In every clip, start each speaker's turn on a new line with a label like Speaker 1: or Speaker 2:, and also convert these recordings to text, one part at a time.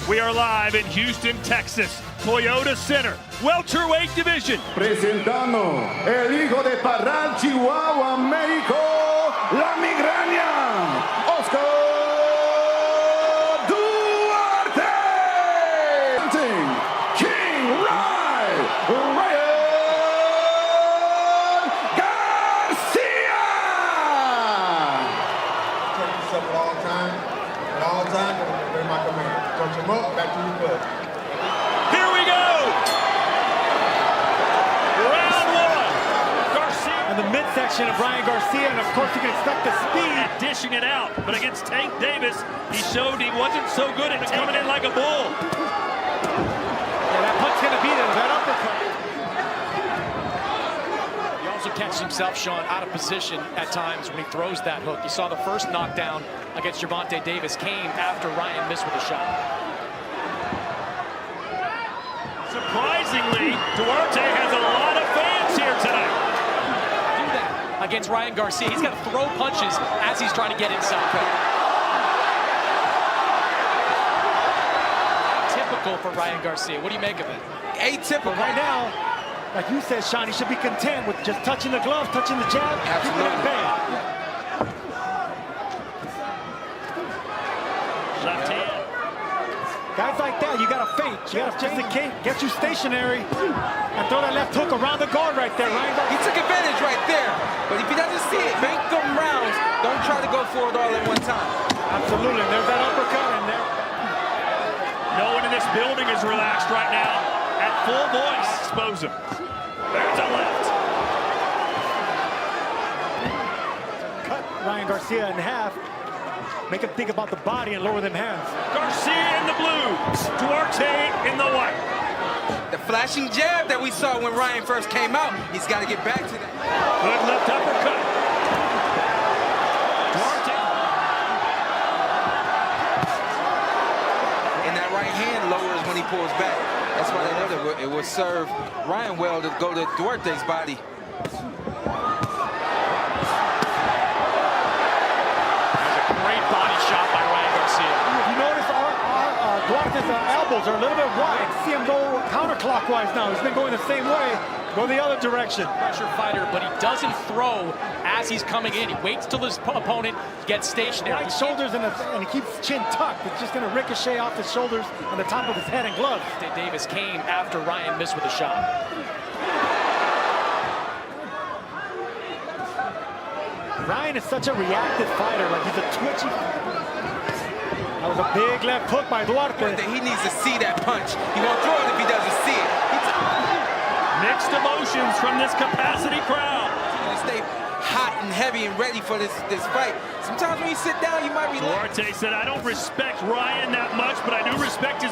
Speaker 1: We are live in Houston, Texas, Toyota Center, welterweight division.
Speaker 2: Presentando el hijo de Parral, Chihuahua, México, la migraña, Oscar Duarte. King Ryan Garcia.
Speaker 3: Take yourself at all time, obey my command. Punch him up, back to your club.
Speaker 1: Here we go! Round one. Garcia.
Speaker 4: In the midsection of Ryan Garcia, and of course you can expect the speed.
Speaker 1: Dishing it out, but against Tank Davis, he showed he wasn't so good at coming in like a bull.
Speaker 4: Yeah, that punch's gonna beat him, that uppercut.
Speaker 5: He also catches himself, Sean, out of position at times when he throws that hook. You saw the first knockdown against Gervonta Davis came after Ryan missed with a shot.
Speaker 1: Surprisingly, Duarte has a lot of fans here tonight.
Speaker 5: Do that against Ryan Garcia. He's got to throw punches as he's trying to get inside. Typical for Ryan Garcia. What do you make of it?
Speaker 4: Atypical. Right now, like you said, Sean, he should be content with just touching the glove, touching the jab, keeping it at bay.
Speaker 1: Left hand.
Speaker 4: Guys like that, you gotta feint. You gotta just in case, get you stationary and throw that left hook around the guard right there. Ryan Garcia.
Speaker 6: He took advantage right there, but if he doesn't see it, make them rounds. Don't try to go for it all at one time.
Speaker 4: Absolutely, there's that uppercut in there.
Speaker 1: No one in this building is relaxed right now. At full voice, expose him. There's a left.
Speaker 4: Cut Ryan Garcia in half. Make him think about the body and lower them hands.
Speaker 1: Garcia in the blue, Duarte in the white.
Speaker 6: The flashing jab that we saw when Ryan first came out, he's got to get back to that.
Speaker 1: Good left uppercut. Duarte.
Speaker 6: And that right hand lowers when he pulls back. That's why they know that it will serve Ryan well to go to Duarte's body.
Speaker 4: Duarte's elbows are a little bit wide. See him go counterclockwise now. He's been going the same way. Go the other direction.
Speaker 5: Pressure fighter, but he doesn't throw as he's coming in. He waits till his opponent gets stationary.
Speaker 4: Right shoulders and he keeps chin tucked. It's just going to ricochet off his shoulders on the top of his head and gloves.
Speaker 5: Davis came after Ryan missed with a shot.
Speaker 4: Ryan is such a reactive fighter. Like he's a twitchy. That was a big left hook by Duarte.
Speaker 6: He needs to see that punch. He won't throw it if he doesn't see it.
Speaker 1: Mixed emotions from this capacity crowd.
Speaker 6: To stay hot and heavy and ready for this fight. Sometimes when you sit down, you might relax.
Speaker 1: Duarte said, I don't respect Ryan that much, but I do respect his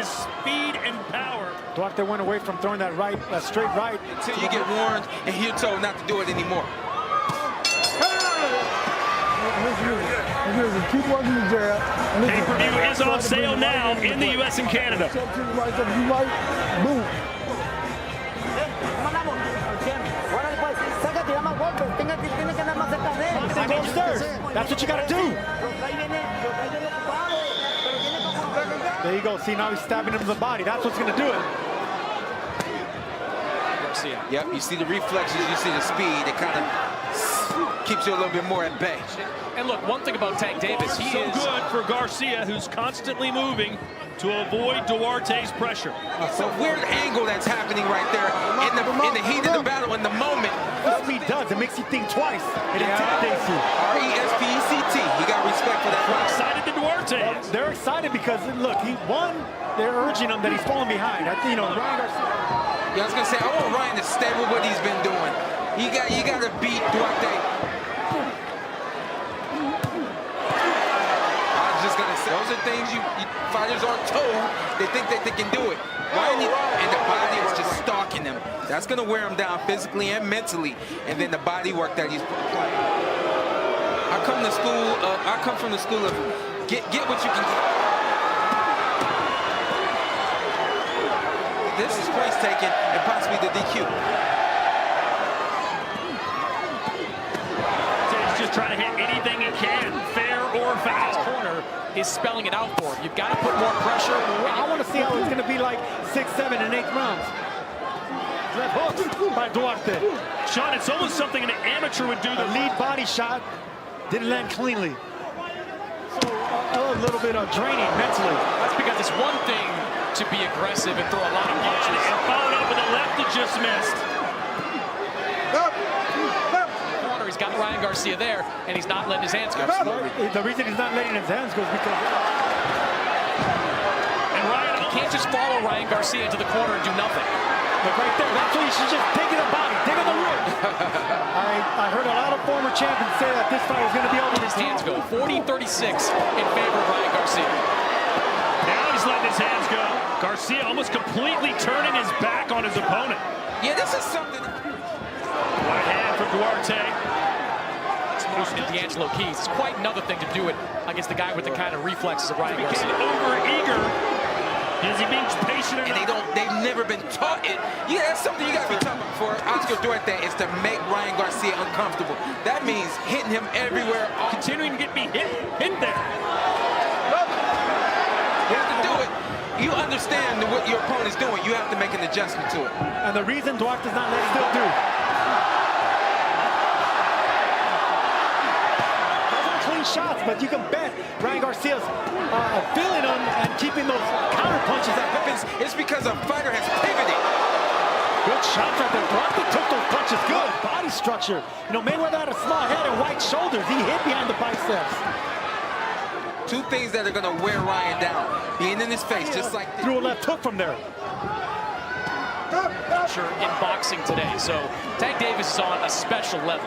Speaker 1: speed and power.
Speaker 4: Duarte went away from throwing that right, that straight right.
Speaker 6: Until you get warned and you're told not to do it anymore.
Speaker 3: Keep working the jab.
Speaker 1: Pay-per-view is on sale now in the U.S. and Canada.
Speaker 4: That's what you got to do. There you go. See, now he's stabbing him in the body. That's what's going to do it.
Speaker 5: Garcia.
Speaker 6: Yep, you see the reflexes, you see the speed. It kind of keeps you a little bit more at bay.
Speaker 5: And look, one thing about Tank Davis, he
Speaker 1: So
Speaker 5: is
Speaker 1: good for Garcia, who's constantly moving to avoid Duarte's pressure.
Speaker 6: It's a weird angle that's happening right there in the heat of the battle, in the moment.
Speaker 4: What speed does, it makes you think twice. It intimidates you.
Speaker 6: R-E-S-P-E-C-T. You got respect for that.
Speaker 1: How excited the Duarte is.
Speaker 4: They're excited because, look, he won. They're urging him that he's falling behind. I think, Ryan Garcia.
Speaker 6: Yeah, I was going to say, I want Ryan to stay with what he's been doing. You got to beat Duarte. Those are things fighters aren't told. They think that they can do it. And the body is just stalking them. That's going to wear him down physically and mentally. And then the body work that he's applying. I come from the school of get what you can get. This is points taken and possibly the DQ.
Speaker 1: He's just trying to hit anything he can, fair or foul.
Speaker 5: Corner is spelling it out for him. You've got to put more pressure.
Speaker 4: I want to see how it's going to be like 6, 7, and 8 rounds. Left hooks by Duarte.
Speaker 1: Sean, it's almost something an amateur would do.
Speaker 4: The lead body shot didn't land cleanly. So a little bit of draining mentally.
Speaker 5: That's because it's one thing to be aggressive and throw a lot of punches.
Speaker 1: And followed up with a left that just missed.
Speaker 5: He's got Ryan Garcia there, and he's not letting his hands go.
Speaker 4: The reason he's not letting his hands go is because...
Speaker 5: And Ryan, you can't just follow Ryan Garcia into the corner and do nothing.
Speaker 4: Look right there. That's what you should just dig in the body, dig in the ribs. I heard a lot of former champions say that this fight was going to be over.
Speaker 5: His hands go 40-36 in favor of Ryan Garcia.
Speaker 1: Now he's letting his hands go. Garcia almost completely turning his back on his opponent.
Speaker 6: Yeah, this is something.
Speaker 1: Right hand from Duarte.
Speaker 5: D'Angelo Keys. It's quite another thing to do it against the guy with the kind of reflexes of Ryan Garcia.
Speaker 1: Over-eager. Is he being patient enough?
Speaker 6: And they've never been taught it. Yeah, that's something you got to be talking about for Oscar Duarte, is to make Ryan Garcia uncomfortable. That means hitting him everywhere.
Speaker 1: Continuing to get me hit there.
Speaker 6: You have to do it. You understand what your opponent's doing. You have to make an adjustment to it.
Speaker 4: And the reason Duarte's not letting still do. Clean shots, but you can bet Ryan Garcia's feeling them and keeping those counter punches that happens.
Speaker 6: It's because a fighter has pivoted.
Speaker 4: Good shots right there. Duarte took those punches. Good body structure. You know, Mayweather had a small head and wide shoulders. He hit behind the biceps.
Speaker 6: Two things that are going to wear Ryan down. Being in his face, just like this.
Speaker 4: Threw a left hook from there.
Speaker 5: Sure, in boxing today. So Tank Davis is on a special level.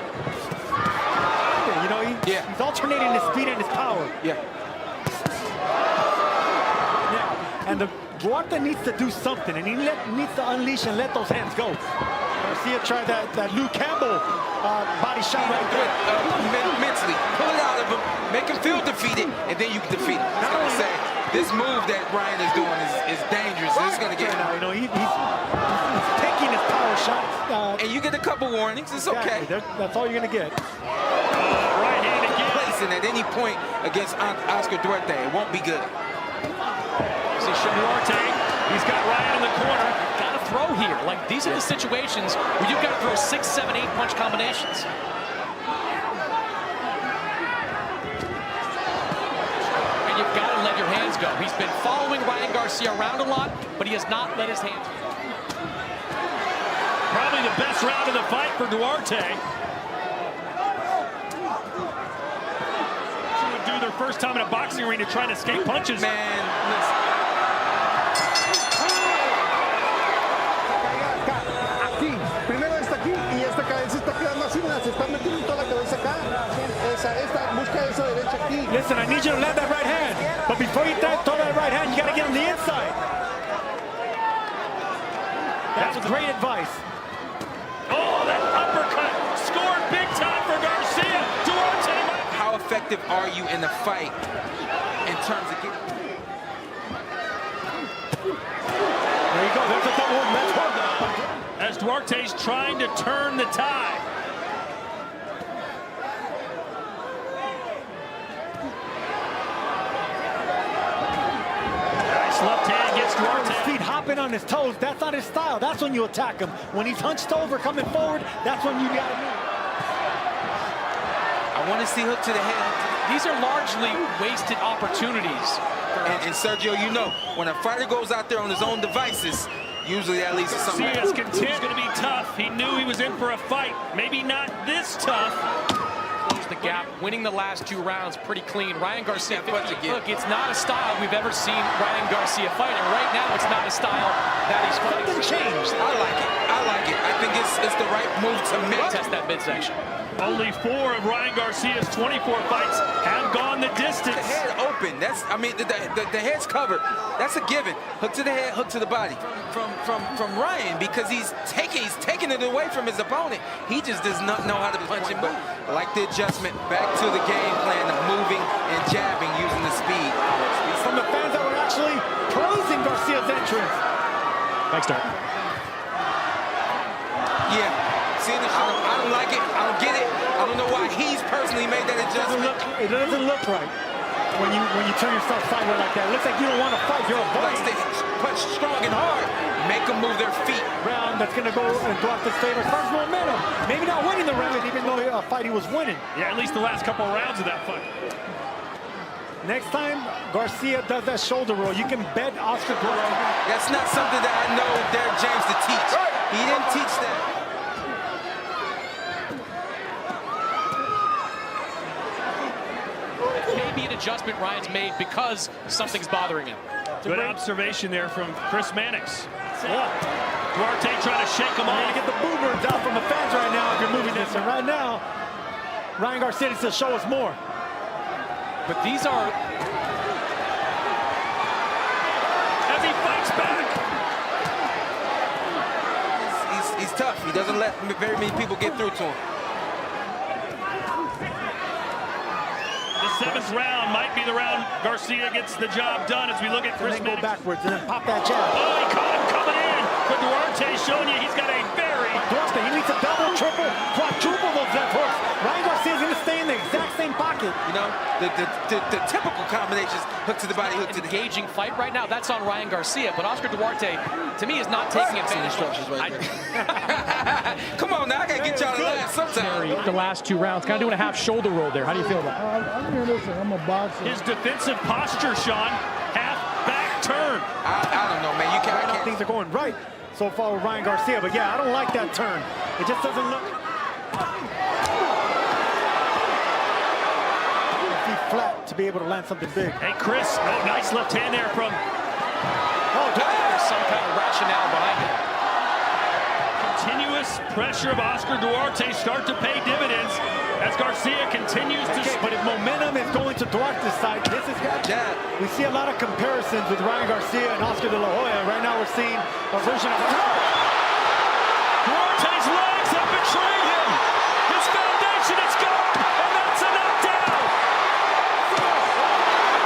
Speaker 4: You know, he's alternating his speed and his power.
Speaker 6: Yeah.
Speaker 4: And Duarte needs to do something, and he needs to unleash and let those hands go. Garcia tried that Luke Campbell body shot right there.
Speaker 6: Mentally, pull it out of him, make him feel defeated, and then you can defeat him. I was going to say, this move that Ryan is doing is dangerous. This is going to get him.
Speaker 4: You know, he's taking his power shots.
Speaker 6: And you get a couple warnings. It's okay.
Speaker 4: That's all you're going to get.
Speaker 1: Right hand again.
Speaker 6: Placing at any point against Oscar Duarte, it won't be good.
Speaker 5: See
Speaker 1: Duarte, he's got Ryan in the corner.
Speaker 5: Got to throw here. Like, these are the situations where you've got to throw 6, 7, 8 punch combinations. And you've got to let your hands go. He's been following Ryan Garcia around a lot, but he has not let his hands go.
Speaker 1: Probably the best round of the fight for Duarte. She would do their first time in a boxing arena trying to escape punches.
Speaker 6: Man, listen.
Speaker 7: Aquí, primero está aquí y esta cabeza está quedando así, se está metiendo toda la cabeza acá. Esta, busca esa derecha aquí.
Speaker 4: Listen, I need you to land that right hand. But before you throw that right hand, you got to get on the inside. That was great advice.
Speaker 1: Oh, that uppercut scored big time for Garcia. Duarte.
Speaker 6: How effective are you in the fight in terms of getting...
Speaker 4: There you go. There's a double left hook.
Speaker 1: As Duarte's trying to turn the tide. Nice left hand gets Duarte.
Speaker 4: His feet hopping on his toes. That's not his style. That's when you attack him. When he's hunched over, coming forward, that's when you got to move.
Speaker 6: I want to see hook to the head.
Speaker 5: These are largely wasted opportunities.
Speaker 6: And Sergio, you know, when a fighter goes out there on his own devices, usually that leads to something.
Speaker 1: Garcia's content going to be tough. He knew he was in for a fight. Maybe not this tough.
Speaker 5: Close the gap, winning the last 2 rounds pretty clean. Ryan Garcia,
Speaker 6: again.
Speaker 5: look, it's not a style we've ever seen Ryan Garcia fight, and right now it's not a style that he's fighting.
Speaker 4: Something changed.
Speaker 6: I like it. I like it. I think it's the right move to make.
Speaker 5: Test that midsection.
Speaker 1: Only 4 of Ryan Garcia's 24 fights have gone the distance.
Speaker 6: The head open. That's, I mean, the head's covered. That's a given. Hook to the head, hook to the body. From Ryan, because he's taking it away from his opponent. He just does not know how to punch him. But I like the adjustment back to the game plan of moving and jabbing using the speed.
Speaker 4: From the fans that were actually praising Garcia's entrance.
Speaker 1: Thanks, Dirk.
Speaker 6: Yeah. Seeing it, I don't like it. I don't get it. I don't know why he's personally made that adjustment.
Speaker 4: It doesn't look right. when you turn yourself sideways like that. It looks like you don't want to fight. You're
Speaker 6: Like
Speaker 4: avoiding.
Speaker 6: they punch strong and hard, make them move their feet.
Speaker 4: Round that's going to go in Duarte's favor. As far as momentum, maybe not winning the round, even though a fight he was winning.
Speaker 1: Yeah, at least the last couple of rounds of that fight.
Speaker 4: Next time Garcia does that shoulder roll, you can bet Oscar Duarte.
Speaker 6: That's not something that I know Derek James to teach. He didn't teach that.
Speaker 5: Maybe an adjustment Ryan's made because something's bothering him.
Speaker 1: Good observation there from Chris Mannix. Duarte trying to shake him off.
Speaker 4: To get the boomers out from the fans right now if you're moving this. And right now, Ryan Garcia needs to show us more.
Speaker 5: But these are...
Speaker 1: As he fights back.
Speaker 6: He's tough. He doesn't let very many people get through to him.
Speaker 1: The seventh round might be the round Garcia gets the job done as we look at Chris
Speaker 4: And then go
Speaker 1: Mannix.
Speaker 4: backwards and then pop that jab.
Speaker 1: Oh, he caught him coming in. But Duarte showing you he's got a very...
Speaker 4: Duarte, he needs a double, triple, quadruple those left hooks. Ryan Garcia's going to stay in the exact same pocket.
Speaker 6: You know, the typical combinations, hook to the body, hook to the...
Speaker 5: engaging fight right now, that's on Ryan Garcia. But Oscar Duarte, to me, is not taking advantage of
Speaker 6: Come on now, I got to get y'all to laugh sometime.
Speaker 5: the last two rounds. Kind of doing a half shoulder roll there. How do you feel about it?
Speaker 7: I mean, listen, I'm a boxer.
Speaker 1: His defensive posture, Sean, half back turn.
Speaker 6: I don't know, man. You
Speaker 4: Right now,
Speaker 6: can't...
Speaker 4: things are going right so far with Ryan Garcia. But yeah, I don't like that turn. It just doesn't look... Feet flat to be able to land something big.
Speaker 1: Hey, Chris, oh, nice left hand there from...
Speaker 4: Oh,
Speaker 5: There's some kind of rationale behind it.
Speaker 1: Continuous pressure of Oscar Duarte start to pay dividends as Garcia continues to...
Speaker 4: okay, but if momentum is going to Duarte's side, this is good.
Speaker 6: Yeah.
Speaker 4: We see a lot of comparisons with Ryan Garcia and Oscar De La Hoya. Right now we're seeing a version of...
Speaker 1: Duarte's legs have betrayed him. His foundation is gone, and that's a knockdown.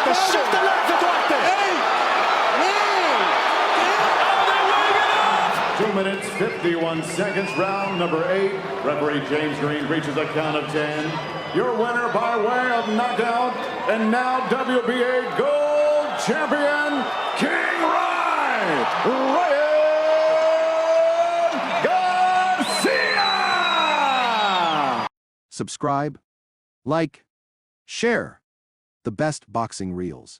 Speaker 4: The shift the legs of Duarte.
Speaker 1: Oh, they wave it off.
Speaker 2: 2 minutes, 51 seconds, round number 8. Referee James Green reaches a count of 10. Your winner by way of knockout, and now WBA Gold Champion, King Ryan Garcia!
Speaker 8: Subscribe, like, share. The best boxing reels.